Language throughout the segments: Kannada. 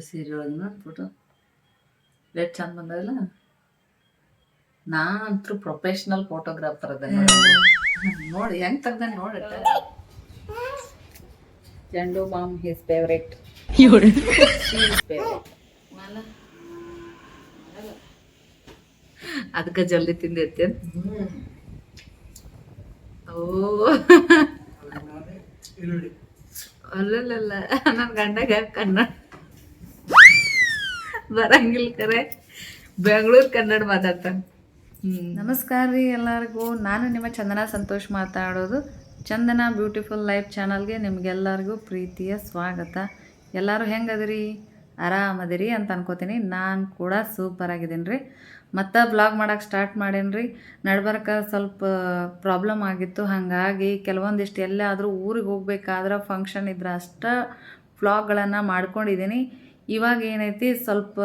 ಸೀರೆ ಒಳಗೆ ಫೋಟೋ ಎಷ್ಟು ಚಂದ ಬಂದಲ್ಲ. ನಾ ಅಂತೂ ಪ್ರೊಫೆಷ್ನಲ್ ಫೋಟೋಗ್ರಾಫರ್ ಅದ ನೋಡಿ ಹೆಂಗ್ ತೆಗ್ದ ನೋಡಿ. ಚಂಡು ಮಾಮ್ ಹಿಸ್ ಫೇವ್ರೇಟ್, ಅದಕ್ಕೆ ಜಲ್ದಿ ತಿಂದೈತೆ. ಓ ಅಲ್ಲಲ್ಲ ನನ್ನ ಗಂಡಗ ಕನ್ನಡ ಬರಂಗಿಲ್ಲ, ಕರೆ ಬೆಂಗಳೂರು ಕನ್ನಡ ಮಾತಾಡ್ತಾನೆ. ನಮಸ್ಕಾರ ರೀ ಎಲ್ಲರಿಗೂ. ನಾನು ನಿಮ್ಮ ಚಂದನಾ ಸಂತೋಷ್ ಮಾತಾಡೋದು. ಚಂದನಾ ಬ್ಯೂಟಿಫುಲ್ ಲೈಫ್ ಚಾನಲ್ಗೆ ನಿಮಗೆಲ್ಲರಿಗೂ ಪ್ರೀತಿಯ ಸ್ವಾಗತ. ಎಲ್ಲರೂ ಹೆಂಗದಿರಿ? ಆರಾಮದಿರಿ ಅಂತ ಅನ್ಕೋತೀನಿ. ನಾನು ಕೂಡ ಸೂಪರ್ ಆಗಿದ್ದೀನಿ ರೀ. ಮತ್ತು ಬ್ಲಾಗ್ ಮಾಡೋಕ್ಕೆ ಸ್ಟಾರ್ಟ್ ಮಾಡೀನಿ ರೀ. ನಡ್ಬರ್ಕ ಸ್ವಲ್ಪ ಪ್ರಾಬ್ಲಮ್ ಆಗಿತ್ತು, ಹಾಗಾಗಿ ಕೆಲವೊಂದಿಷ್ಟು ಎಲ್ಲಾದರೂ ಊರಿಗೆ ಹೋಗ್ಬೇಕಾದ್ರೆ ಫಂಕ್ಷನ್ ಇದ್ರೆ ಅಷ್ಟೇ ವ್ಲಾಗ್ಗಳನ್ನು ಮಾಡ್ಕೊಂಡಿದ್ದೀನಿ. ಇವಾಗ ಏನೈತಿ, ಸ್ವಲ್ಪ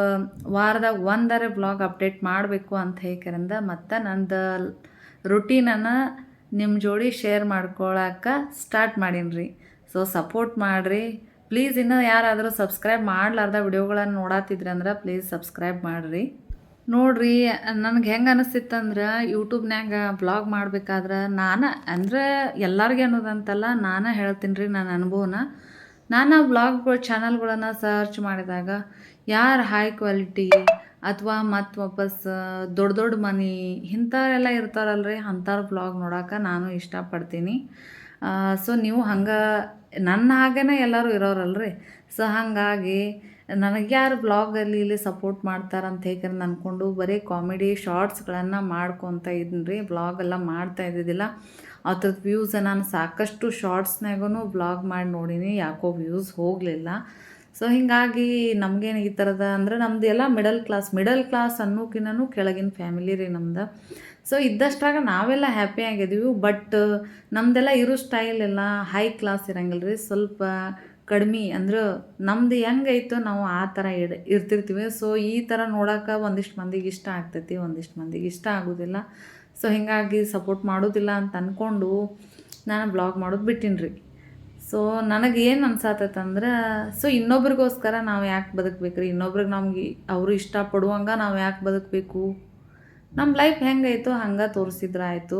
ವಾರದಾಗ ಒಂದರ ಬ್ಲಾಗ್ ಅಪ್ಡೇಟ್ ಮಾಡಬೇಕು ಅಂತ ಹೇಳರಿಂದ ಮತ್ತು ನಂದು ರುಟೀನನ್ನು ನಿಮ್ಮ ಜೋಡಿ ಶೇರ್ ಮಾಡ್ಕೊಳಕ್ಕೆ ಸ್ಟಾರ್ಟ್ ಮಾಡೀನಿ ರೀ. ಸೊ ಸಪೋರ್ಟ್ ಮಾಡಿರಿ ಪ್ಲೀಸ್. ಇನ್ನೂ ಯಾರಾದರೂ ಸಬ್ಸ್ಕ್ರೈಬ್ ಮಾಡಲಾರ್ದ ವಿಡಿಯೋಗಳನ್ನು ನೋಡತ್ತಿದ್ರಿ ಅಂದ್ರೆ ಪ್ಲೀಸ್ ಸಬ್ಸ್ಕ್ರೈಬ್ ಮಾಡಿರಿ. ನೋಡಿರಿ, ನನಗೆ ಹೆಂಗೆ ಅನಿಸ್ತಿತ್ತಂದ್ರೆ ಯೂಟ್ಯೂಬ್ನಾಗ ಬ್ಲಾಗ್ ಮಾಡ್ಬೇಕಾದ್ರೆ ನಾನು ಅಂದರೆ ಎಲ್ಲರಿಗೆ ಅನ್ನೋದಂತಲ್ಲ, ನಾನು ಹೇಳ್ತೀನಿ ರೀ ನನ್ನ ಅನುಭವನ. ನಾನು ಬ್ಲಾಗ್ಗಳು ಚಾನಲ್ಗಳನ್ನು ಸರ್ಚ್ ಮಾಡಿದಾಗ ಯಾರು ಹೈ ಕ್ವಾಲಿಟಿ ಅಥವಾ ಮತ್ತು ವಾಪಸ್ ದೊಡ್ಡ ದೊಡ್ಡ ಮನೆ ಇಂಥವರೆಲ್ಲ ಇರ್ತಾರಲ್ರಿ, ಅಂಥವ್ರ ಬ್ಲಾಗ್ ನೋಡೋಕೆ ನಾನು ಇಷ್ಟಪಡ್ತೀನಿ. ಸೊ ನೀವು ಹಂಗೆ ನನ್ನ ಹಾಗೇ ಎಲ್ಲರೂ ಇರೋರಲ್ರಿ. ಸೊ ಹಾಗಾಗಿ ನನಗೆ ಯಾರು ಬ್ಲಾಗಲ್ಲಿ ಇಲ್ಲಿ ಸಪೋರ್ಟ್ ಮಾಡ್ತಾರಂತ ಹೇಗೆ ಅಂದ್ಕೊಂಡು ಬರೀ ಕಾಮಿಡಿ ಶಾರ್ಟ್ಸ್ಗಳನ್ನು ಮಾಡ್ಕೊತ ಇದ್ದೀನಿ ರೀ. ಬ್ಲಾಗೆಲ್ಲ ಮಾಡ್ತಾ ಇದ್ದಿದ್ದಿಲ್ಲ. ಅದ್ರದ್ದು ವ್ಯೂಸ್ ನಾನು ಸಾಕಷ್ಟು ಶಾರ್ಟ್ಸ್ನಾಗೂ ಬ್ಲಾಗ್ ಮಾಡಿ ನೋಡೀನಿ, ಯಾಕೋ ವ್ಯೂಸ್ ಹೋಗಲಿಲ್ಲ. ಸೊ ಹೀಗಾಗಿ ನಮಗೇನು ಈ ಥರದ ಅಂದರೆ ನಮ್ಮದು ಎಲ್ಲ ಮಿಡಲ್ ಕ್ಲಾಸ್ ಅನ್ನೋಕ್ಕಿಂತನೂ ಕೆಳಗಿನ ಫ್ಯಾಮಿಲಿ ರೀ ನಮ್ದು. ಸೊ ಇದ್ದಷ್ಟಾಗ ನಾವೆಲ್ಲ ಹ್ಯಾಪಿ ಆಗಿದ್ದೀವಿ. ಬಟ್ ನಮ್ಮದೆಲ್ಲ ಇರೋ ಸ್ಟೈಲ್ ಎಲ್ಲ ಹೈ ಕ್ಲಾಸ್ ಇರಂಗಿಲ್ಲ ರೀ, ಸ್ವಲ್ಪ ಕಡಿಮೆ. ಅಂದ್ರೆ ನಮ್ದು ಹೆಂಗೈತೋ ನಾವು ಆ ಥರ ಇರ್ತಿರ್ತೀವಿ. ಸೊ ಈ ಥರ ನೋಡೋಕೆ ಒಂದಿಷ್ಟು ಮಂದಿಗೆ ಇಷ್ಟ ಆಗ್ತೈತಿ, ಒಂದಿಷ್ಟು ಮಂದಿಗೆ ಇಷ್ಟ ಆಗೋದಿಲ್ಲ. ಸೊ ಹೀಗಾಗಿ ಸಪೋರ್ಟ್ ಮಾಡೋದಿಲ್ಲ ಅಂತ ಅಂದ್ಕೊಂಡು ನಾನು ಬ್ಲಾಗ್ ಮಾಡೋದು ಬಿಟ್ಟಿನಿ ರೀ. ಸೊ ನನಗೇನು ಅನ್ಸತ್ತಂದ್ರೆ, ಸೊ ಇನ್ನೊಬ್ರಿಗೋಸ್ಕರ ನಾವು ಯಾಕೆ ಬದುಕಬೇಕು ರೀ? ಇನ್ನೊಬ್ರಿಗೆ ನಮ್ಗೆ ಅವರು ಇಷ್ಟಪಡುವಂಗೆ ನಾವು ಯಾಕೆ ಬದುಕಬೇಕು? ನಮ್ಮ ಲೈಫ್ ಹೆಂಗೈತೋ ಹಂಗೆ ತೋರಿಸಿದ್ರೆ ಆಯಿತು.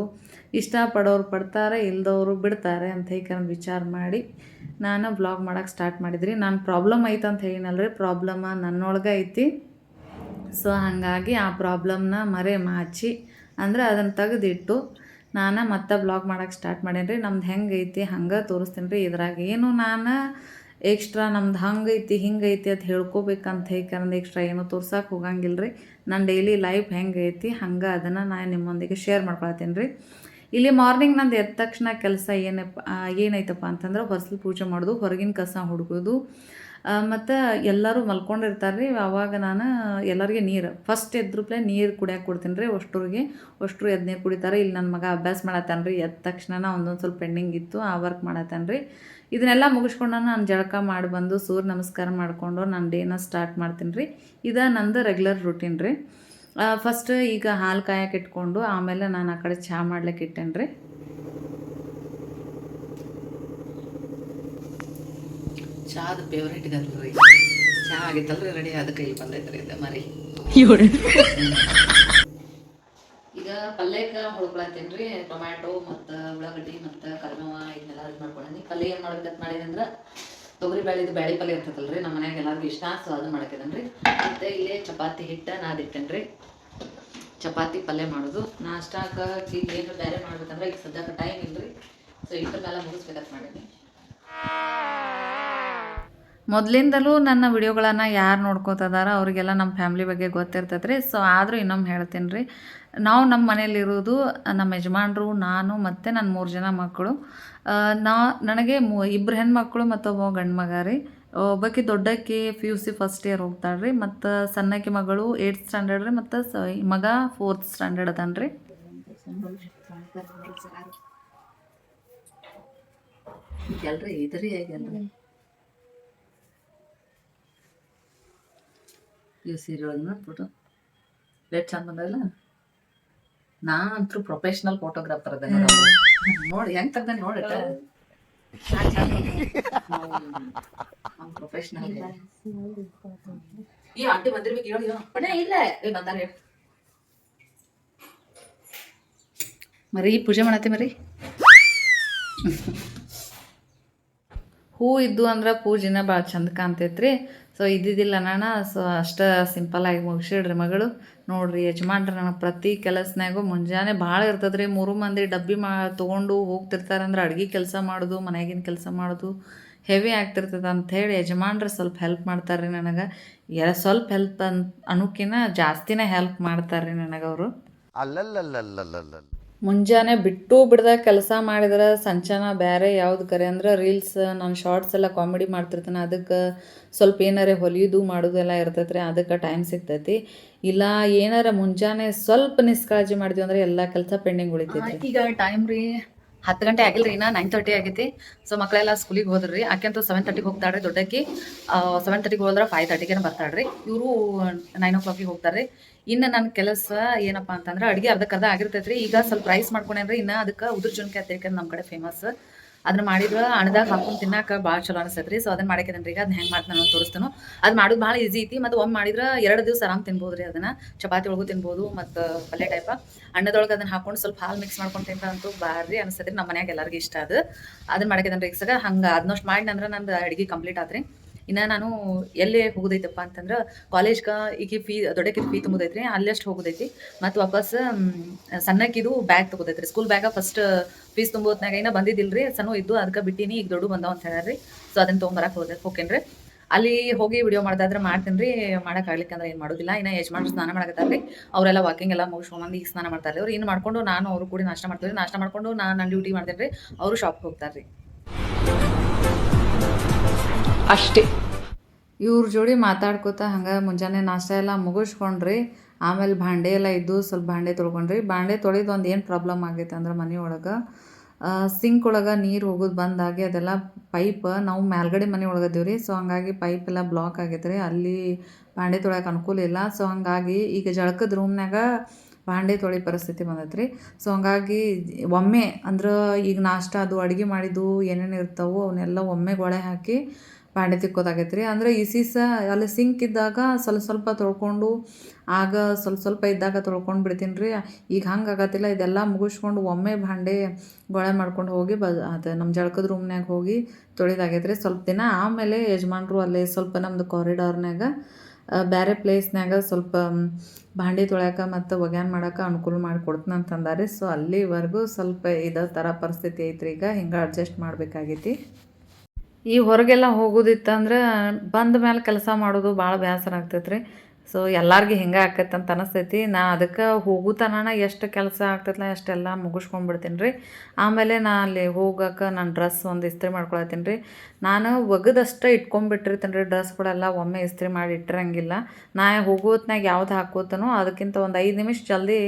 ಇಷ್ಟಪಡೋರು ಪಡ್ತಾರೆ, ಇಲ್ದವರು ಬಿಡ್ತಾರೆ ಅಂತ ಹೇಗೆ ವಿಚಾರ ಮಾಡಿ ನಾನು ಬ್ಲಾಗ್ ಮಾಡೋಕ್ಕೆ ಸ್ಟಾರ್ಟ್ ಮಾಡಿದ್ರಿ. ನಾನು ಪ್ರಾಬ್ಲಮ್ ಐತೆ ಅಂತ ಹೇಳಿನಲ್ರಿ, ಪ್ರಾಬ್ಲಮ ನನ್ನೊಳಗೆ ಐತಿ. ಸೊ ಹಾಗಾಗಿ ಆ ಪ್ರಾಬ್ಲಮ್ನ ಮಾಚಿ ಅಂದರೆ ಅದನ್ನು ತೆಗೆದಿಟ್ಟು ನಾನು ಮತ್ತೆ ಬ್ಲಾಗ್ ಮಾಡೋಕ್ಕೆ ಸ್ಟಾರ್ಟ್ ಮಾಡೀನಿ ರೀ. ನಮ್ದು ಹೆಂಗೈತಿ ಹಂಗೆ ತೋರಿಸ್ತೀನಿ ರೀ. ಇದ್ರಾಗ ಏನು ನಾನು ಎಕ್ಸ್ಟ್ರಾ ನಮ್ದು ಹಂಗೈತಿ ಹಿಂಗೈತಿ ಅಂತ ಹೇಳ್ಕೊಬೇಕಂತ ಹೇಗೆ ಎಕ್ಸ್ಟ್ರಾ ಏನೂ ತೋರ್ಸೋಕೆ ಹೋಗಂಗಿಲ್ಲ ರೀ. ನನ್ನ ಡೈಲಿ ಲೈಫ್ ಹೆಂಗೈತಿ ಹಂಗೆ ಅದನ್ನು ನಾನು ನಿಮ್ಮೊಂದಿಗೆ ಶೇರ್ ಮಾಡ್ಕೊಳ್ತೀನಿ ರೀ. ಇಲ್ಲಿ ಮಾರ್ನಿಂಗ್ ನಂದು ಎದ್ದ ತಕ್ಷಣ ಕೆಲಸ ಏನೈತಪ್ಪ ಅಂತಂದ್ರೆ ಹೊರಸಲು ಪೂಜೆ ಮಾಡೋದು, ಹೊರಗಿನ ಕಸ ಹುಡುಗೋದು, ಮತ್ತು ಎಲ್ಲರೂ ಮಲ್ಕೊಂಡಿರ್ತಾರೆ ರೀ. ಆವಾಗ ನಾನು ಎಲ್ಲರಿಗೆ ನೀರು ಫಸ್ಟ್ ಎದ್ರುಪ್ಲೆ ನೀರು ಕುಡಿಯೋಕೆ ಕೊಡ್ತೀನಿ ರೀ. ಅಷ್ಟರು ಎದ್ದು ನೀರು ಕುಡಿತಾರೆ. ಇಲ್ಲಿ ನನ್ನ ಮಗ ಅಭ್ಯಾಸ ಮಾಡತ್ತಾನೆ ರೀ. ಎದ್ದ ತಕ್ಷಣ ಒಂದೊಂದು ಸ್ವಲ್ಪ ಪೆಂಡಿಂಗ್ ಇತ್ತು, ಆ ವರ್ಕ್ ಮಾಡತ್ತಾನೆ ರೀ. ಇದನ್ನೆಲ್ಲ ಮುಗಿಸ್ಕೊಂಡು ನಾನು ಜಳಕ ಮಾಡಿ ಬಂದು ಸೂರ್ಯ ನಮಸ್ಕಾರ ಮಾಡಿಕೊಂಡು ನಾನು ಡೇನ ಸ್ಟಾರ್ಟ್ ಮಾಡ್ತೀನಿ ರೀ. ಇದು ನಂದು ರೆಗ್ಯುಲರ್ ರುಟೀನ್ ರೀ. ಫಸ್ಟ್ ಈಗ ಹಾಲು ಕಾಯಕ್ಕೆ ಇಟ್ಕೊಂಡು ಆಮೇಲೆ ನಾನು ಆ ಕಡೆ ಚಹಾ ಮಾಡ್ಲಿಕ್ಕೆ ಇಟ್ಟೇನೆ ರೀ. ಚಾದ ಫೇವ್ರೇಟ್ ಇದಲ್ರಿ, ಚಹಾ ಆಗಿತ್ತಲ್ರಿ ರೆಡಿ, ಅದಕ್ಕೆ ಇಲ್ಲಿ ಬಂದೈತ್ರಿ ಇದು ಮರಿ. ಈಗ ಪಲ್ಯಕ್ಕೆ ಹುಡ್ಕೊಳತ್ತೀನಿ ರೀ. ಟೊಮ್ಯಾಟೊ ಮತ್ತು ಉಳ್ಳಾಗಡ್ಡಿ ಮತ್ತು ಕರಿಬೇವ ಇದನ್ನೆಲ್ಲ ಇದು ಮಾಡ್ಕೊಂಡಿ. ಪಲ್ಯ ಏನು ಮಾಡ್ಬೇಕಂತ ಮಾಡೀನಿ ಅಂದ್ರೆ ತೊಗರಿ ಬೇಳೆದು ಬ್ಯಾಳಿ ಪಲ್ಯ ಇರ್ತದಲ್ರಿ, ನಮ್ಮ ಮನ್ಯಾಗ ಎಲ್ಲರಿಗೂ ಇಷ್ಟ. ಸೊ ಅದನ್ನ ಮಾಡಾಕಿದ್ದೇನೆ ರೀ. ಮತ್ತು ಇಲ್ಲೇ ಚಪಾತಿ ಹಿಟ್ಟು ನಾದಿಟ್ಟೇನೆ ರೀ. ಚಪಾತಿ ಪಲ್ಯ ಮಾಡೋದು ನಾಷ್ಟಾಕ. ಈಗ ಏನು ಬೇರೆ ಮಾಡ್ಬೇಕಂದ್ರೆ ಈಗ ಸದ್ಯಕ್ಕೆ ಟೈಮ್ ಇಲ್ಲ ರೀ. ಸೊ ಹಿಟ್ಟು ಮೇಲೆ ಮುಗಿಸ್ಬೇಕಂತ ಮಾಡೀನಿ. ಮೊದಲಿಂದಲೂ ನನ್ನ ವಿಡಿಯೋಗಳನ್ನು ಯಾರು ನೋಡ್ಕೋತಿದಾರ ಅವರಿಗೆಲ್ಲ ನಮ್ಮ ಫ್ಯಾಮ್ಲಿ ಬಗ್ಗೆ ಗೊತ್ತಿರ್ತೈತೆ ರೀ. ಸೊ ಆದರೂ ಇನ್ನೊಮ್ಮೆ ಹೇಳ್ತೀನಿ ರೀ, ನಾವು ನಮ್ಮ ಮನೇಲಿರೋದು ನಮ್ಮ ಯಜಮಾನ್ರು, ನಾನು ಮತ್ತು ನನ್ನ 3 ಜನ ಮಕ್ಕಳು. ನನಗೆ 2 ಹೆಣ್ಮಕ್ಳು ಮತ್ತು ಒಬ್ಬ ಗಂಡು ಮಗ ರೀ. ಒಬ್ಬಾಕಿ ದೊಡ್ಡಕ್ಕೆ PUC ಫಸ್ಟ್ ಇಯರ್ ಹೋಗ್ತಾಳೆ ರೀ, ಮತ್ತು ಸಣ್ಣಕ್ಕೆ ಮಗಳು 8th ಸ್ಟ್ಯಾಂಡರ್ಡ್ ರೀ, ಮತ್ತು ಮಗ 4th ಸ್ಟ್ಯಾಂಡರ್ಡ್ ಅದಾನ ರೀ. ಎಲ್ರಿ ಇದ್ರಿ ಹೇಗಲ್ರಿ ಇವು ಸೀರೆ ಒಳಗೆ ಫೋಟೋ ಎಷ್ಟು ಚಂದ ಬಂದಲ್ಲ. ನಾ ಅಂತೂ ಪ್ರೊಫೆಷ್ನಲ್ ಫೋಟೋಗ್ರಾಫರ್ ಅದ ನೋಡಿ ಹೆಂಗೆ ತೆಗ್ದ ನೋಡಿ. ಪ್ರೊಫೆಷನಲ್ ಈ ಆಂಟಿ ಬಂದಿರ್ಬೇಕು ಹೇಳಿ ಇಲ್ಲ ಬಂದಾರ ಹೇಳಿ ಮರಿ ಪೂಜೆ ಮಾಡತ್ತಿ ಮರಿ ಹೂ ಇದ್ದು ಅಂದ್ರೆ ಪೂಜೆನ ಭಾಳ ಚಂದ ಕಾಣ್ತೈತ್ರಿ. ಸೊ ಇದ್ದಿದ್ದಿಲ್ಲ ನಾನು ಸೊ ಅಷ್ಟು ಸಿಂಪಲ್ಲಾಗಿ ಮುಗಿಸಿಡ್ರಿ ಮಗಳು. ನೋಡಿರಿ ಯಜಮಾನ್ರಿ ನನಗೆ ಪ್ರತಿ ಕೆಲಸನಾಗೂ ಮುಂಜಾನೆ ಭಾಳ ಇರ್ತದ್ರಿ. 3 ಮಂದಿ ಡಬ್ಬಿ ತೊಗೊಂಡು ಹೋಗ್ತಿರ್ತಾರಂದ್ರೆ ಅಡುಗೆ ಕೆಲಸ ಮಾಡೋದು ಮನೆಯಾಗಿನ ಕೆಲಸ ಮಾಡೋದು ಹೆವಿ ಆಗ್ತಿರ್ತದೆ ಅಂಥೇಳಿ ಯಜಮಾನ್ರು ಸ್ವಲ್ಪ ಹೆಲ್ಪ್ ಮಾಡ್ತಾರೆ ರೀ ನನಗೆ. ಸ್ವಲ್ಪ ಹೆಲ್ಪ್ ಅನ್ನೋಕ್ಕಿಂತ ಜಾಸ್ತಿನೇ ಹೆಲ್ಪ್ ಮಾಡ್ತಾರೆ ರೀ ನನಗವರು. ಮುಂಜಾನೆ ಬಿಟ್ಟು ಬಿಡ್ದಾಗ ಕೆಲಸ ಮಾಡಿದ್ರೆ ಸಂಚನ ಬೇರೆ ಯಾವ್ದು ಕರೆ ಅಂದ್ರೆ ರೀಲ್ಸ್ ನಾನು ಶಾರ್ಟ್ಸ್ ಎಲ್ಲ ಕಾಮಿಡಿ ಮಾಡ್ತಿರ್ತಾನೆ, ಅದಕ್ಕೆ ಸ್ವಲ್ಪ ಏನಾರೇ ಹೊಲಿಯೋದು ಮಾಡೋದೆಲ್ಲ ಇರ್ತೈತೆ ರೀ, ಅದಕ್ಕೆ ಟೈಮ್ ಸಿಗ್ತೈತಿ. ಇಲ್ಲ ಏನಾರ ಮುಂಜಾನೆ ಸ್ವಲ್ಪ ನಿಷ್ಕಾಳಜಿ ಮಾಡಿದ್ವಿ ಅಂದ್ರೆ ಎಲ್ಲ ಕೆಲಸ ಪೆಂಡಿಂಗ್ ಉಳಿತೈತಿ. ಈಗ ಟೈಮ್ ರೀ 10 ಗಂಟೆ ಆಗಿಲ್ಲ ರೀ, ಇನ್ನು 9:30 ಆಗೈತಿ. ಸೊ ಮಕ್ಕಳೆಲ್ಲ ಸ್ಕೂಲಿಗೆ ಹೋದ್ರಿ. ಆಕೆಂತೂ 7:30 ಹೋಗ್ತಾಳ್ರಿ ದೊಡ್ಡಕ್ಕಿ. 7:30 ಹೋದ್ರೆ 5:30 ಬರ್ತಾಳ್ರಿ. ಇವರು 9 o'clock ಹೋಗ್ತಾರೆ. ಇನ್ನು ನನ್ನ ಕೆಲಸ ಏನಪ್ಪ ಅಂತಂದ್ರೆ ಅಡುಗೆ ಅರ್ಧಕ್ಕರ್ಧ ಆಗಿರ್ತೈತ್ರಿ. ಈಗ ಸ್ವಲ್ಪ ರೈಸ್ ಮಾಡ್ಕೊಂಡೇನ್ರಿ. ಇನ್ನು ಅದಕ್ಕೆ ಉದುರು ಜುನ್ಕಿ ಅಂತ ನಮ್ಮ ಕಡೆ ಫೇಮಸ್. ಅದನ್ನ ಮಾಡಿದ್ರೆ ಅಣ್ಣದಾಗ ಹಾಕೊಂಡು ತಿನ್ನಕ್ಕೆ ಭಾಳ ಚಲೋ ಅನಿಸ್ತೈತ್ರಿ. ಸೊ ಅದನ್ನ ಮಾಡಾಕಿದ್ದೇನೆ ಈಗ. ಅದನ್ನ ಹೆಂಗೆ ಮಾಡ್ತೀನಿ ನಾನು ತೋರಿಸ್ತಾನು. ಅದು ಮಾಡೋದು ಭಾಳ ಈಸಿ ಐತಿ. ಮತ್ತು ಒಮ್ಮೆ ಮಾಡಿದ್ರೆ 2 ದಿವಸ ಆರಾಮ್ ತಿನ್ಬೋದು ರೀ. ಅದನ್ನು ಚಪಾತಿ ಒಳಗೂ ತಿನ್ಬೋದು ಮತ್ತು ಪಲ್ಯ ಟೈಪ ಅನ್ನದೊಳಗೆ ಅದನ್ನು ಹಾಕೊಂಡು ಸ್ವಲ್ಪ ಹಾಲು ಮಿಕ್ಸ್ ಮಾಡ್ಕೊಂಡು ತಿಂತ ಅಂತೂ ಭಾರಿ ಅನಿಸ್ತೈತ್ರಿ. ನಮ್ಮ ಮನ್ಯಾಗ ಎಲ್ಲರಿಗೂ ಇಷ್ಟ ಅದು. ಅದನ್ನ ಮಾಡಾಕಿದ್ದೇನೆ ರೀ ಈಗ ಸಗ. ಹಂಗೆ ಅದನ್ನಷ್ಟು ಮಾಡಿ ಅಂದ್ರೆ ನಂದು ಅಡುಗೆ ಕಂಪ್ಲೀಟ್ ಆತ್ರಿ. ಇನ್ನು ನಾನು ಎಲ್ಲೇ ಹೋಗೋದೈತಪ್ಪ ಅಂತಂದ್ರೆ ಕಾಲೇಜ್ಗೆ ಈಗ ದೊಡ್ಡಕ್ಕಿದು ಫೀ ತುಂಬೋದೈತ್ರಿ, ಅಲ್ಲಷ್ಟು ಹೋಗೋದೈತಿ. ಮತ್ತು ವಾಪಸ್ ಸಣ್ಣಕ್ಕಿದು ಬ್ಯಾಗ್ ತೊಗೋದೈತ್ರಿ. ಸ್ಕೂಲ್ ಬ್ಯಾಗ ಫಸ್ಟ್ ಫೀಸ್ ತುಂಬೋತ್ನಾಗ ಏನೋ ಬಂದಿದ್ದಿಲ್ರಿ, ಸಣ್ಣ ಇದ್ದು ಅದಕ್ಕೆ ಬಿಟ್ಟಿನಿ. ಈಗ ದೊಡ್ಡ ಬಂದಾವ ಅಂತ ಹೇಳ್ರಿ. ಸೊ ಅದನ್ನು ತೊಗೊಂಬರಕ್ಕೆ ಹೋಗ್ತೇನೆ. ಅಲ್ಲಿ ಹೋಗಿ ವಿಡಿಯೋ ಮಾಡ್ದಾದ್ರೆ ಮಾಡ್ತೀನಿ ರೀ. ಮಾಡೋಕ್ಕಾಗ್ಲಿಕ್ಕೆ ಅಂದ್ರೆ ಏನು ಮಾಡೋದಿಲ್ಲ. ಇನ್ನು ಯಜಮಾನ್ರು ಸ್ನಾನ ಮಾಡಕತ್ತಾರೆ ರೀ. ಅವರೆಲ್ಲ ವಾಕಿಂಗ್ ಎಲ್ಲ ಮುಗಿಸ್ಕೊಂಡು ಈಗ ಸ್ನಾನ ಮಾಡ್ತಾರೆ ಅವ್ರು. ಇನ್ನು ಮಾಡ್ಕೊಂಡು ನಾನು ಅವರು ಕೂಡ ನಾಷ್ಟ ಮಾಡ್ತೀವಿ. ನಾಷ್ಟ ಮಾಡ್ಕೊಂಡು ನಾನು ನನ್ನ ಡ್ಯೂಟಿ ಮಾಡ್ತೇನೆ ರೀ. ಅವರು ಶಾಪ್ಗೆ ಹೋಗ್ತಾರೆ ರೀ. ಅಷ್ಟೇ. ಇವ್ರ ಜೋಡಿ ಮಾತಾಡ್ಕೋತಾ ಹಂಗೆ ಮುಂಜಾನೆ ನಾಷ್ಟ ಎಲ್ಲ ಮುಗಿಸ್ಕೊಂಡ್ರಿ. ಆಮೇಲೆ ಭಾಂಡೆ ಎಲ್ಲ ಇದ್ದು ಸ್ವಲ್ಪ ಭಾಂಡೆ ತೊಳ್ಕೊಂಡ್ರಿ. ಭಾಂಡೆ ತೊಳೆದು ಒಂದು ಏನು ಪ್ರಾಬ್ಲಮ್ ಆಗೈತೆ ಅಂದ್ರೆ ಮನೆ ಒಳಗೆ ಸಿಂಕ್ ಒಳಗೆ ನೀರು ಹೋಗೋದು ಬಂದಾಗಿ ಅದೆಲ್ಲ ಪೈಪ್ ನಾವು ಮೇಲ್ಗಡೆ ಮನೆ ಒಳಗದೀವಿ ರೀ. ಸೊ ಹಂಗಾಗಿ ಪೈಪ್ ಎಲ್ಲ ಬ್ಲಾಕ್ ಆಗೈತೆ ರೀ. ಅಲ್ಲಿ ಭಾಂಡೆ ತೊಳೆಯೋಕೆ ಅನುಕೂಲ ಇಲ್ಲ. ಸೊ ಹಂಗಾಗಿ ಈಗ ಜಳಕದ ರೂಮ್ನಾಗ ಭಾಂಡೆ ತೊಳೆ ಪರಿಸ್ಥಿತಿ ಬಂದೈತೆ ರೀ. ಸೊ ಹಂಗಾಗಿ ಒಮ್ಮೆ ಅಂದ್ರೆ ಈಗ ನಾಷ್ಟ ಅದು ಅಡುಗೆ ಮಾಡಿದ್ದು ಏನೇನು ಇರ್ತಾವೋ ಅವನ್ನೆಲ್ಲ ಒಮ್ಮೆ ಗೊಳೆ ಹಾಕಿ ಭಾಂಡೆ ತಿಕ್ಕೋದಾಗೈತೆ ರೀ. ಅಂದರೆ ಇಸೀಸ ಅಲ್ಲಿ ಸಿಂಕ್ ಇದ್ದಾಗ ಸ್ವಲ್ಪ ತೊಳ್ಕೊಂಡು ಆಗ ಸ್ವಲ್ಪ ಇದ್ದಾಗ ತೊಳ್ಕೊಂಡು ಬಿಡ್ತೀನಿ ರೀ. ಈಗ ಹಂಗೆ ಆಗತ್ತಿಲ್ಲ. ಇದೆಲ್ಲ ಮುಗಿಸ್ಕೊಂಡು ಒಮ್ಮೆ ಭಾಂಡೆ ಗೊಳೆ ಮಾಡ್ಕೊಂಡು ಹೋಗಿ ಅದು ನಮ್ಮ ಜಳಕದ ರೂಮ್ನಾಗ ಹೋಗಿ ತೊಳೆದಾಗೈತೆ ರೀ ಸ್ವಲ್ಪ ದಿನ. ಆಮೇಲೆ ಯಜಮಾನ್ರು ಅಲ್ಲೇ ಸ್ವಲ್ಪ ನಮ್ಮದು ಕಾರಿಡಾರ್ನಾಗ ಬೇರೆ ಪ್ಲೇಸ್ನಾಗ ಸ್ವಲ್ಪ ಭಾಂಡೆ ತೊಳ್ಯಾಕೆ ಮತ್ತು ಒಗ್ಯಾನ ಮಾಡೋಕೆ ಅನುಕೂಲ ಮಾಡಿಕೊಡ್ತೀನಿ ಅಂತಂದಾರೆ. ಸೊ ಅಲ್ಲಿವರೆಗೂ ಸ್ವಲ್ಪ ಇದೇ ಥರ ಪರಿಸ್ಥಿತಿ ಐತ್ರಿ. ಈಗ ಹಿಂಗೆ ಅಡ್ಜಸ್ಟ್ ಮಾಡಬೇಕಾಗೈತಿ. ಈ ಹೊರಗೆಲ್ಲ ಹೋಗೋದಿತ್ತಂದ್ರೆ ಬಂದ ಮೇಲೆ ಕೆಲಸ ಮಾಡೋದು ಭಾಳ ಬೇಸರ ಆಗ್ತೈತೆ ರೀ. ಸೊ ಎಲ್ಲರಿಗೂ ಹಿಂಗೆ ಆಕೈತೆ ಅಂತ ಅನಿಸ್ತೈತಿ. ನಾ ಅದಕ್ಕೆ ಹೋಗುತ್ತಾನ ಎಷ್ಟು ಕೆಲಸ ಆಗ್ತೈತಲ್ಲ ಅಷ್ಟೆಲ್ಲ ಮುಗಿಸ್ಕೊಂಡ್ಬಿಡ್ತೀನಿ ರೀ. ಆಮೇಲೆ ನಾ ಅಲ್ಲಿ ಹೋಗೋಕೆ ನಾನು ಡ್ರೆಸ್ ಒಂದು ಇಸ್ತ್ರಿ ಮಾಡ್ಕೊಳತ್ತೀನಿ ರೀ. ನಾನು ಒಗದಷ್ಟೇ ಇಟ್ಕೊಂಡ್ಬಿಟ್ಟಿರ್ತೀನಿ ರೀ ಡ್ರೆಸ್ಗಳೆಲ್ಲ. ಒಮ್ಮೆ ಇಸ್ತ್ರಿ ಮಾಡಿ ಇಟ್ಟಿರಂಗಿಲ್ಲ. ನಾ ಹೋಗೋತ್ನಾಗ ಯಾವ್ದು ಹಾಕೋತನೋ ಅದಕ್ಕಿಂತ ಒಂದು 5 ನಿಮಿಷ ಜಲ್ದಿ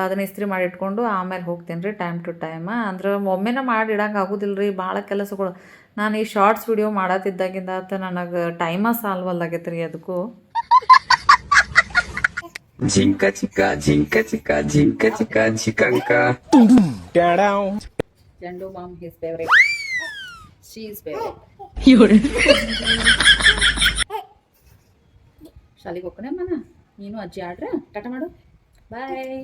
ಅದನ್ನ ಇಸ್ತ್ರಿ ಮಾಡಿ ಇಟ್ಕೊಂಡು ಆಮೇಲೆ ಹೋಗ್ತೀನಿ ರೀ ಟೈಮ್ ಟು ಟೈಮ್. ಅಂದ್ರೆ ಒಮ್ಮೆನೇ ಮಾಡಿ ಇಡೋಕೆ ಆಗೋದಿಲ್ಲ ರೀ, ಭಾಳ ಕೆಲಸಗಳು. ನಾನು ಈ ಶಾರ್ಟ್ಸ್ ವಿಡಿಯೋ ಮಾಡತ್ತಿದ್ದಾಗಿಂದ ನನಗೆ ಟೈಮ ಸಾಲ್ವಲ್ಲಾಗೈತೆ ರೀ ಅದಕ್ಕೂ. ಜಿಂಕ ಚಿಕ್ಕ ಜಿಂಕ ಚಿಕ್ಕ ಜಿಂಕ ಚಿಕ್ಕ ಜಿಂಕ ಜಂಡು mom his favourite, she is favourite. ಶಾಲೆಗೆ ಹೋಗ್ಕೊನೆ ಮನ ನೀನು ಅಜ್ಜಿ ಆಡ್ರ ಟಾಟಾ ಮಾಡು, ಬಾಯ್.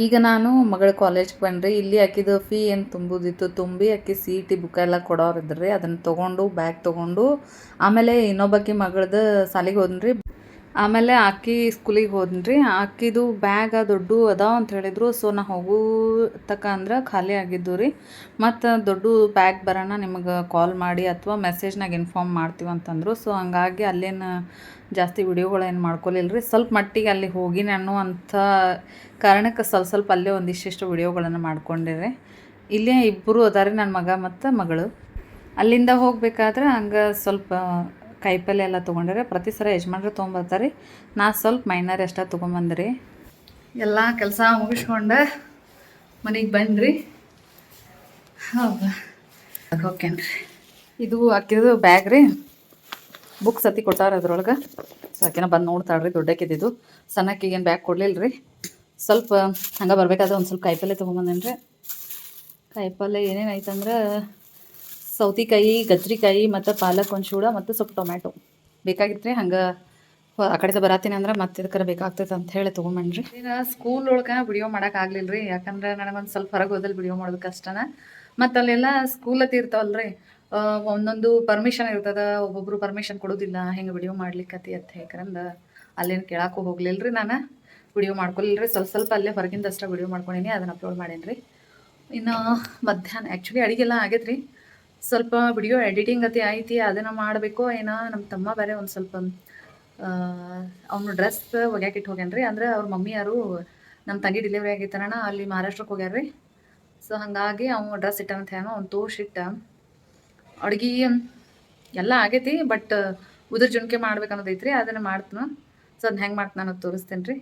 ಈಗ ನಾನು ಮಗಳ ಕಾಲೇಜ್ಗೆ ಬಂದ್ರಿ. ಇಲ್ಲಿ ಆಕಿದು ಫೀ ಏನು ತುಂಬೋದಿತ್ತು ತುಂಬಿ ಆಕಿ CET ಬುಕ್ ಎಲ್ಲ ಕೊಡೋರಿದ್ರಿ. ಅದನ್ನು ತೊಗೊಂಡು ಬ್ಯಾಗ್ ತೊಗೊಂಡು ಆಮೇಲೆ ಇನ್ನೊಬ್ಬಾಕಿ ಮಗಳದ್ದು ಶಾಲೆಗೆ ಹೋದ್ರಿ. ಆಮೇಲೆ ಆಕಿ ಸ್ಕೂಲಿಗೆ ಹೋದ್ರಿ. ಆಕಿದು ಬ್ಯಾಗ್ ದೊಡ್ಡ ಅದಾವ ಅಂತ ಹೇಳಿದ್ರು. ಸೊ ನಾ ಹೋಗೋ ತಕ ಅಂದ್ರೆ ಖಾಲಿ ಆಗಿದ್ದು ರೀ. ಮತ್ತು ದೊಡ್ಡ ಬ್ಯಾಗ್ ಬರೋಣ ನಿಮಗೆ ಕಾಲ್ ಮಾಡಿ ಅಥವಾ ಮೆಸೇಜ್ನಾಗ ಇನ್ಫಾರ್ಮ್ ಮಾಡ್ತೀವಿ ಅಂತಂದರು. ಸೊ ಹಂಗಾಗಿ ಅಲ್ಲೇನು ಜಾಸ್ತಿ ವಿಡಿಯೋಗಳೇನು ಮಾಡ್ಕೊಲಿಲ್ಲ ರೀ. ಸ್ವಲ್ಪ ಮಟ್ಟಿಗೆ ಅಲ್ಲಿ ಹೋಗಿ ನಾನು ಅಂಥ ಕಾರಣಕ್ಕೆ ಸ್ವಲ್ಪ ಅಲ್ಲೇ ಒಂದಿಷ್ಟು ವಿಡಿಯೋಗಳನ್ನು ಮಾಡ್ಕೊಂಡಿರಿ. ಇಲ್ಲೇ ಇಬ್ಬರು ಅದಾರೆ, ನನ್ನ ಮಗ ಮತ್ತು ಮಗಳು. ಅಲ್ಲಿಂದ ಹೋಗ್ಬೇಕಾದ್ರೆ ಹಂಗೆ ಸ್ವಲ್ಪ ಕಾಯಿಪಲ್ಲೆ ಎಲ್ಲ ತೊಗೊಂಡ್ರೆ. ಪ್ರತಿ ಸಲ ಯಜಮಾನ್ರು ತೊಗೊಂಬರ್ತಾರೆ. ನಾ ಸ್ವಲ್ಪ ಮೈನರ್ ಅಷ್ಟೇ ತೊಗೊಂಬಂದ್ರಿ. ಎಲ್ಲ ಕೆಲಸ ಮುಗಿಸ್ಕೊಂಡು ಮನೆಗೆ ಬಂದ್ರಿ. ಹೌದಾ ಓಕೆನ್ರಿ. ಇದು ಅಕ್ಕಿದು ಬ್ಯಾಗ್ ರೀ. ಬುಕ್ಸ್ ಅತಿ ಕೊಟ್ಟಾರ ಅದ್ರೊಳಗೆ. ಸೊ ಆಕೆನ ಬಂದು ನೋಡ್ತಾಳ್ರಿ. ದೊಡ್ಡಕ್ಕಿದ್ದು ಸಣ್ಣಕ್ಕಿಗೇನು ಬ್ಯಾಗ್ ಕೊಡಲಿಲ್ಲ ರೀ. ಸ್ವಲ್ಪ ಹಂಗೆ ಬರಬೇಕಾದ್ರೆ ಒಂದು ಸ್ವಲ್ಪ ಕಾಯಿಪಲ್ಲೆ ತೊಗೊಂಬಂದೇನಿ ರೀ. ಕಾಯಿಪಲ್ಲೆ ಏನೇನು ಐತಂದ್ರೆ ಸೌತೆಕಾಯಿ ಗಜ್ರಿಕಾಯಿ ಮತ್ತು ಪಾಲಕ್ ಒಂಚೂಡ ಮತ್ತು ಸ್ವಲ್ಪ ಟೊಮ್ಯಾಟೊ ಬೇಕಾಗಿತ್ತು ರೀ. ಹಂಗೆ ಆ ಕಡೆದ ಬರತ್ತೀನಿ ಅಂದ್ರೆ ಮತ್ತೆ ಇದಕ್ಕೆ ಬೇಕಾಗ್ತೈತೆ ಅಂತ ಹೇಳಿ ತೊಗೊಂಬನ್ರಿ. ಈಗ ಸ್ಕೂಲ್ ಒಳಗೆ ವಿಡಿಯೋ ಮಾಡೋಕ್ಕಾಗಲಿಲ್ಲ ರೀ, ಯಾಕಂದ್ರೆ ನನಗೊಂದು ಸ್ವಲ್ಪ ಹೊರಗೆ ಹೋದಲ್ಲಿ ವಿಡಿಯೋ ಮಾಡೋದು ಕಷ್ಟನ. ಮತ್ತು ಅಲ್ಲೆಲ್ಲ ಸ್ಕೂಲತ್ತಿ ಇರ್ತಾವಲ್ಲ ರೀ, ಒಂದೊಂದು ಪರ್ಮಿಷನ್ ಇರ್ತದೆ, ಒಬ್ಬೊಬ್ರು ಪರ್ಮಿಷನ್ ಕೊಡೋದಿಲ್ಲ ಹಿಂಗೆ ವಿಡಿಯೋ ಮಾಡ್ಲಿಕ್ಕತಿ ಅಂತ ಹೇಳಂದ್ರೆ ಅಲ್ಲೇನು ಕೇಳಕ್ಕೂ ಹೋಗ್ಲಿಲ್ಲ ರೀ. ನಾನು ವಿಡಿಯೋ ಮಾಡ್ಕೊಲಿಲ್ಲ ರೀ, ಸ್ವಲ್ಪ ಅಲ್ಲೇ ಹೊರಗಿಂದಷ್ಟೇ ವಿಡಿಯೋ ಮಾಡ್ಕೊಂಡೀನಿ, ಅದನ್ನು ಅಪ್ಲೋಡ್ ಮಾಡೀನಿ ರೀ. ಇನ್ನು ಮಧ್ಯಾಹ್ನ ಆ್ಯಕ್ಚುಲಿ ಅಡುಗೆಲ್ಲ ಆಗೈತೆ ರೀ, ಸ್ವಲ್ಪ ವಿಡಿಯೋ ಎಡಿಟಿಂಗ್ ಅತಿ ಐತಿ, ಅದನ್ನು ಮಾಡಬೇಕು. ಏನೋ ನಮ್ಮ ತಮ್ಮ ಬೇರೆ ಒಂದು ಸ್ವಲ್ಪ ಅವನು ಡ್ರೆಸ್ ಒಗ್ಯಾಕಿಟ್ಟು ಹೋಗ್ಯಾನ ರೀ. ಅಂದರೆ ಅವ್ರ ಮಮ್ಮಿ ಯಾರು ನಮ್ಮ ತಂಗಿ ಡೆಲಿವರಿ ಆಗಿತ್ತಾರಣ, ಅಲ್ಲಿ ಮಹಾರಾಷ್ಟ್ರಕ್ಕೆ ಹೋಗ್ಯಾರ ರೀ. ಸೊ ಹಾಗಾಗಿ ಅವ್ನು ಡ್ರೆಸ್ ಇಟ್ಟಂತ ಏನೋ ಅವ್ನು ತೋರಿಸಿಟ್ಟ. ಅಡ್ಗೆ ಎಲ್ಲ ಆಗೈತಿ, ಬಟ್ ಉದುರು ಜುಣ್ಕೆ ಮಾಡ್ಬೇಕನ್ನೋದೈತ್ರಿ, ಅದನ್ನು ಮಾಡ್ತೀನಿ. ಸೊ ಅದನ್ನ ಹೆಂಗೆ ಮಾಡ್ತೀನಿ ಅನ್ನೋದು ತೋರಿಸ್ತೇನೆ ರೀ.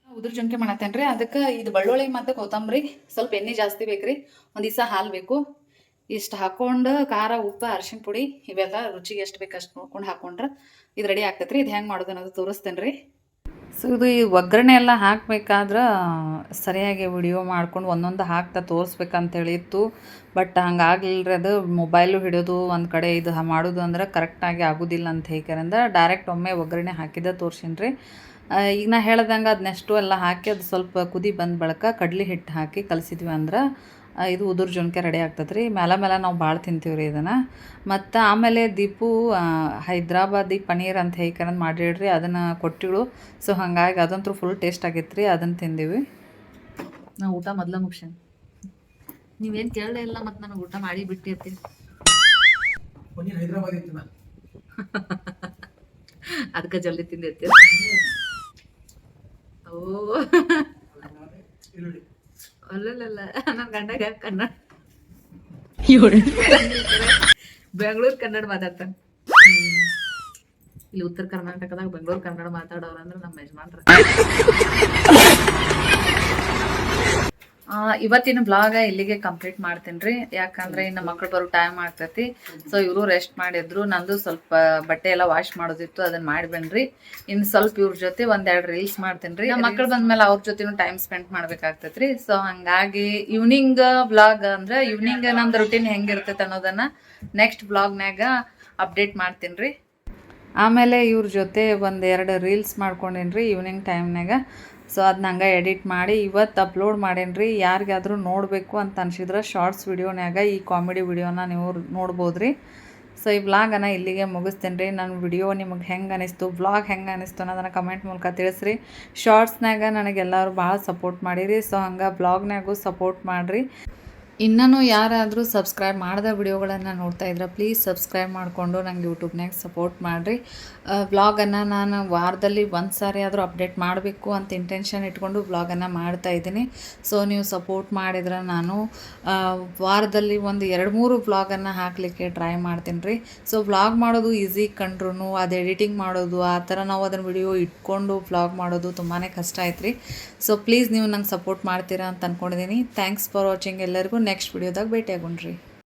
ಉದುರು ಜುಣ್ಕೆ ಮಾಡತ್ತೇನೆ ರೀ. ಅದಕ್ಕೆ ಇದು ಬೆಳ್ಳುಳ್ಳಿ ಮತ್ತು ಕೊತ್ತಂಬರಿ, ಸ್ವಲ್ಪ ಎಣ್ಣೆ ಜಾಸ್ತಿ ಬೇಕು ರೀ, ಒಂದು ದಿವಸ ಹಾಲು ಬೇಕು. ಇಷ್ಟು ಹಾಕ್ಕೊಂಡು ಖಾರ ಉಪ್ಪು ಅರಿಶಿನ ಪುಡಿ ಇವೆಲ್ಲ ರುಚಿಗೆ ಎಷ್ಟು ಬೇಕು ಅಷ್ಟು ನೋಡ್ಕೊಂಡು ಹಾಕ್ಕೊಂಡ್ರೆ ಇದು ರೆಡಿ ಆಗ್ತೈತೆ ರೀ. ಇದು ಹೆಂಗೆ ಮಾಡೋದು ಅನ್ನೋದು ತೋರಿಸ್ತೇನೆ ರೀ. ಸೊ ಇದು ಈ ಒಗ್ಗರಣೆ ಎಲ್ಲ ಹಾಕ್ಬೇಕಾದ್ರೆ ಸರಿಯಾಗಿ ವಿಡಿಯೋ ಮಾಡ್ಕೊಂಡು ಒಂದೊಂದು ಹಾಕ್ತಾ ತೋರಿಸ್ಬೇಕಂತೇಳಿ ಇತ್ತು, ಬಟ್ ಹಂಗಾಗ್ಲಿಲ್ಲ ರೀ. ಅದು ಮೊಬೈಲು ಹಿಡಿಯೋದು ಒಂದು ಕಡೆ ಇದು ಮಾಡೋದು ಅಂದ್ರೆ ಕರೆಕ್ಟಾಗಿ ಆಗೋದಿಲ್ಲ ಅಂತ ಹೇಳಂದ್ರೆ ಡೈರೆಕ್ಟ್ ಒಮ್ಮೆ ಒಗ್ಗರಣೆ ಹಾಕಿದ್ದೆ ತೋರ್ಸೀನಿ ರೀ. ಈಗ ನಾ ಹೇಳ್ದಂಗೆ ಅದನ್ನೆಷ್ಟು ಎಲ್ಲ ಹಾಕಿ ಅದು ಸ್ವಲ್ಪ ಕುದಿ ಬಂದ ಬಳಿಕ ಕಡ್ಲೆ ಹಿಟ್ಟು ಹಾಕಿ ಕಲಸಿದ್ವಿ ಅಂದ್ರೆ ಇದು ಉದುರು ಜುಣ್ಕೆ ರೆಡಿ ಆಗ್ತದೆ ರೀ. ಮೇಲೆ ನಾವು ಭಾಳ ತಿಂತೀವಿ ರೀ ಇದನ್ನು. ಮತ್ತು ಆಮೇಲೆ ದೀಪು ಹೈದ್ರಾಬಾದಿ ಪನೀರ್ ಅಂತ ಹೇಗೆ ಮಾಡಿಡ್ರಿ, ಅದನ್ನು ಕೊಟ್ಟಿಳು. ಸೊ ಹಾಗಾಗಿ ಅದಂತೂ ಫುಲ್ ಟೇಸ್ಟ್ ಆಗೈತೆ ರೀ, ಅದನ್ನು ತಿಂದೀವಿ. ನಾವು ಊಟ ಮೊದಲ ಮುಗಿಸೇನೆ, ನೀವೇನು ಕೇಳಲೇ ಇಲ್ಲ, ಮತ್ತು ನನಗೆ ಊಟ ಮಾಡಿ ಬಿಟ್ಟಿರ್ತೀನಿ. ಅದಕ್ಕೆ ಜಲ್ದಿ ತಿಂದಿರ್ತೀರ. ಓ ಅಲ್ಲಲ್ಲ, ನನ್ನ ಗಂಡಗ ಕನ್ನಡ ಬೆಂಗಳೂರು ಕನ್ನಡ ಮಾತಾಡ್ತಾನೆ. ಇಲ್ಲಿ ಉತ್ತರ ಕರ್ನಾಟಕದಾಗ ಬೆಂಗಳೂರು ಕನ್ನಡ ಮಾತಾಡೋರು ಅಂದ್ರೆ ನಮ್ಮ ಯಜಮಾನ್ರ. ಇವತ್ತಿನ ಬ್ಲಾಗ ಇಲ್ಲಿಗೆ ಕಂಪ್ಲೀಟ್ ಮಾಡ್ತೀನಿ ರೀ, ಯಾಕಂದ್ರೆ ಇನ್ನು ಮಕ್ಳು ಬರೋ ಟೈಮ್ ಆಗ್ತೈತಿ. ಸೊ ಇವರು ರೆಸ್ಟ್ ಮಾಡಿದ್ರು, ನಂದು ಸ್ವಲ್ಪ ಬಟ್ಟೆ ಎಲ್ಲ ವಾಶ್ ಮಾಡೋದಿತ್ತು, ಅದನ್ನ ಮಾಡಿ ಬನ್ರಿ. ಇನ್ನು ಸ್ವಲ್ಪ ಇವ್ರ ಜೊತೆ ಒಂದೆರಡು ರೀಲ್ಸ್ ಮಾಡ್ತೀನಿ ರೀ. ಮಕ್ಳು ಬಂದ್ಮೇಲೆ ಅವ್ರ ಜೊತೆನೂ ಟೈಮ್ ಸ್ಪೆಂಡ್ ಮಾಡ್ಬೇಕಾಗ್ತೈತಿ ರೀ. ಸೊ ಹಂಗಾಗಿ ಈವ್ನಿಂಗ್ ಬ್ಲಾಗ್ ಅಂದ್ರೆ ಈವ್ನಿಂಗ್ ನಮ್ದು ರುಟೀನ್ ಹೆಂಗಿರ್ತೈತೆ ಅನ್ನೋದನ್ನ ನೆಕ್ಸ್ಟ್ ಬ್ಲಾಗ್ನಾಗ ಅಪ್ಡೇಟ್ ಮಾಡ್ತೀನಿ ರೀ. ಆಮೇಲೆ ಇವ್ರ ಜೊತೆ ಒಂದೆರಡು ರೀಲ್ಸ್ ಮಾಡ್ಕೊಂಡೇನಿ ರೀ ಈವ್ನಿಂಗ್ ಟೈಮ್ನಾಗ. ಸೊ ಅದನ್ನ ಹಂಗೆ ಎಡಿಟ್ ಮಾಡಿ ಇವತ್ತು ಅಪ್ಲೋಡ್ ಮಾಡೇನಿ ರೀ. ಯಾರಿಗಾದರೂ ನೋಡಬೇಕು ಅಂತ ಅನ್ಸಿದ್ರೆ ಶಾರ್ಟ್ಸ್ ವಿಡಿಯೋನ್ಯಾಗ ಈ ಕಾಮಿಡಿ ವಿಡಿಯೋನ ನೀವು ನೋಡ್ಬೋದು ರೀ. ಸೊ ಈ ವ್ಲಾಗನ್ನು ಇಲ್ಲಿಗೆ ಮುಗಿಸ್ತೇನೆ ರೀ. ನನ್ನ ವಿಡಿಯೋ ನಿಮಗೆ ಹೆಂಗೆ ಅನಿಸ್ತು, ವ್ಲಾಗ್ ಹೆಂಗೆ ಅನಿಸ್ತು ಅನ್ನೋದನ್ನು ಕಮೆಂಟ್ ಮೂಲಕ ತಿಳಿಸ್ರಿ. ಶಾರ್ಟ್ಸ್ನಾಗ ನನಗೆಲ್ಲರೂ ಭಾಳ ಸಪೋರ್ಟ್ ಮಾಡಿರಿ, ಸೊ ಹಂಗೆ ಬ್ಲಾಗ್ನಾಗೂ ಸಪೋರ್ಟ್ ಮಾಡಿರಿ. ಇನ್ನೂ ಯಾರಾದರೂ ಸಬ್ಸ್ಕ್ರೈಬ್ ಮಾಡಿದ ವಿಡಿಯೋಗಳನ್ನು ನೋಡ್ತಾ ಇದ್ರೆ ಪ್ಲೀಸ್ ಸಬ್ಸ್ಕ್ರೈಬ್ ಮಾಡಿಕೊಂಡು ನಂಗೆ ಯೂಟ್ಯೂಬ್ನಾಗ ಸಪೋರ್ಟ್ ಮಾಡಿರಿ. ವ್ಲಾಗನ್ನು ನಾನು ವಾರದಲ್ಲಿ ಒಂದು ಸಾರಿ ಆದರೂ ಅಪ್ಡೇಟ್ ಮಾಡಬೇಕು ಅಂತ ಇಂಟೆನ್ಷನ್ ಇಟ್ಕೊಂಡು ವ್ಲಾಗನ್ನು ಮಾಡ್ತಾಯಿದ್ದೀನಿ. ಸೊ ನೀವು ಸಪೋರ್ಟ್ ಮಾಡಿದ್ರೆ ನಾನು ವಾರದಲ್ಲಿ ಒಂದು 2-3 ವ್ಲಾಗನ್ನು ಹಾಕಲಿಕ್ಕೆ ಟ್ರೈ ಮಾಡ್ತೀನಿ ರೀ. ಸೊ ವ್ಲಾಗ್ ಮಾಡೋದು ಈಸಿ ಕಂಡ್ರೂ ಅದು ಎಡಿಟಿಂಗ್ ಮಾಡೋದು ಆ ಥರ ನಾವು ಅದನ್ನು ವಿಡಿಯೋ ಇಟ್ಕೊಂಡು ವ್ಲಾಗ್ ಮಾಡೋದು ತುಂಬಾ ಕಷ್ಟ ಆಯ್ತು ರೀ. ಸೊ ಪ್ಲೀಸ್ ನೀವು ನಂಗೆ ಸಪೋರ್ಟ್ ಮಾಡ್ತೀರಾ ಅಂತ ಅಂದ್ಕೊಂಡಿದ್ದೀನಿ. Thanks for watching. ಎಲ್ಲರಿಗೂ ನೆಕ್ಸ್ಟ್ ವಿಡಿಯೋದಾಗ ಭೇಟಿಯಾಗೋಣ್ರಿ.